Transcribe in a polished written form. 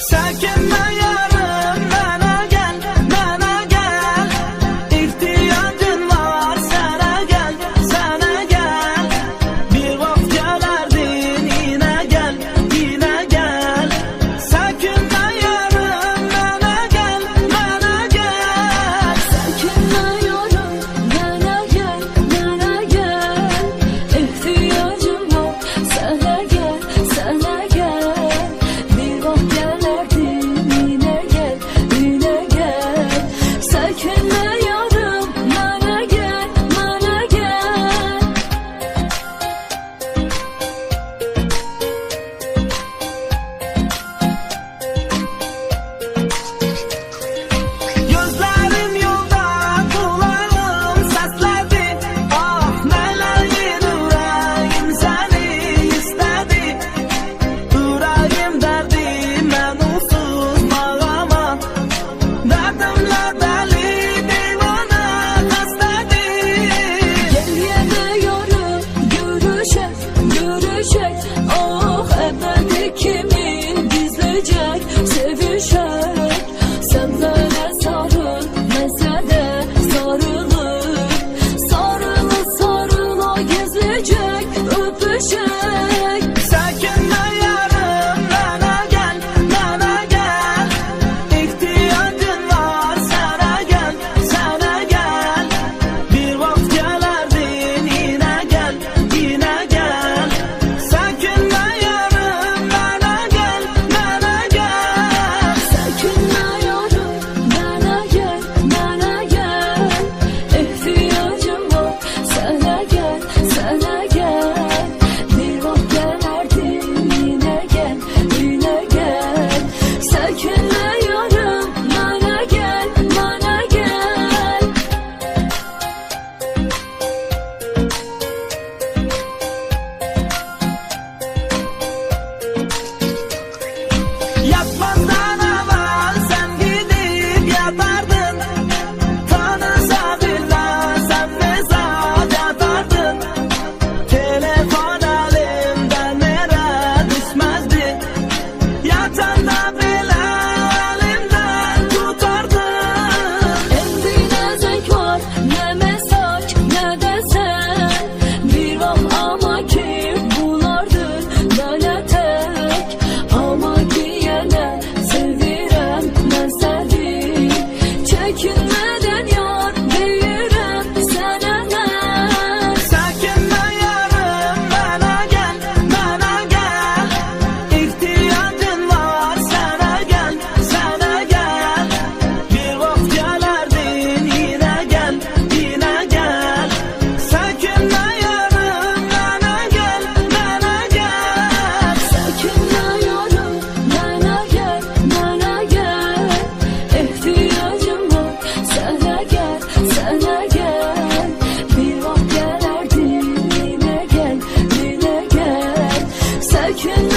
Çəkinmə yarım, mənə gəl, mənə gəl. İhtiyacın var, sənə gəl, sənə gəl. Bir vaxt gələrdin, yenə gəl, yenə gəl. Çəkinmə yarım, mənə gəl, mənə gəl. Çəkinmə yarım, mənə gəl, mənə gəl. İhtiyacım var, sənə gəl, sənə gəl. Bir vaxt gələrdin, yenə gəl, yenə gəl. Çəkinmə yarım, mənə gəl, mənə gəl. Gözlərim yolda, qulağım səslədi. Ah, mələyir ürəyim səni istədi. Ürəyim dərdi, mən onsuz bağama. Dərdimlə dəli, divana xəstədir. Gel yenə yarım, görüşək, görüşək. Ah, əbədi kimin gizləyəcək, sevişək. Sən mənə sarıl, mən sənə sarılır. Sarıla, sarıla gizləyəcək, öpüşək. Çəkinmə yarım, mənə gəl, mənə gəl. İhtiyacın var, sənə gəl, sənə gəl. Bir vaxt gələrdin, yenə gəl, yenə gəl. Çəkinmə yarım, mənə gəl, mənə gəl. Çəkinmə yarım, mənə gəl, mənə gəl. İhtiyacım var, sənə gəl, sənə gəl. Bir vaxt gələrdin, yenə gəl, yenə gəl. Çəkinmə yarım, mənə gəl, mənə gəl. Yatmazdan əvvəl sən gidib yatardın. Tanısa bilməsən mesaj atardın. Telefon əlimdən yerə düşməzdi. Yatanda belə əlimdən tutardın. İndi nə zəng var, nə mesaj, nə də sən. Bir vaxt ama ki bunlardır mənə tək. Amma ki yenə sevirəm mən səni. Çəkinmədən yar deyirəm sənə mən. Çəkinmə yarım, mənə gəl, mənə gəl. İhtiyacın var, sənə gəl, sənə gəl. Bir vaxt gələrdin, yenə gəl, yenə gəl. Çəkinmə yarım, mənə gəl, mənə gəl. Çəkinmə yarım, mənə gəl, mənə gəl. İhtiyacım var, sənə gəl, sənə gəl. Bir vaxt gələrdin, yenə gəl, yenə gəl. Çəkinmə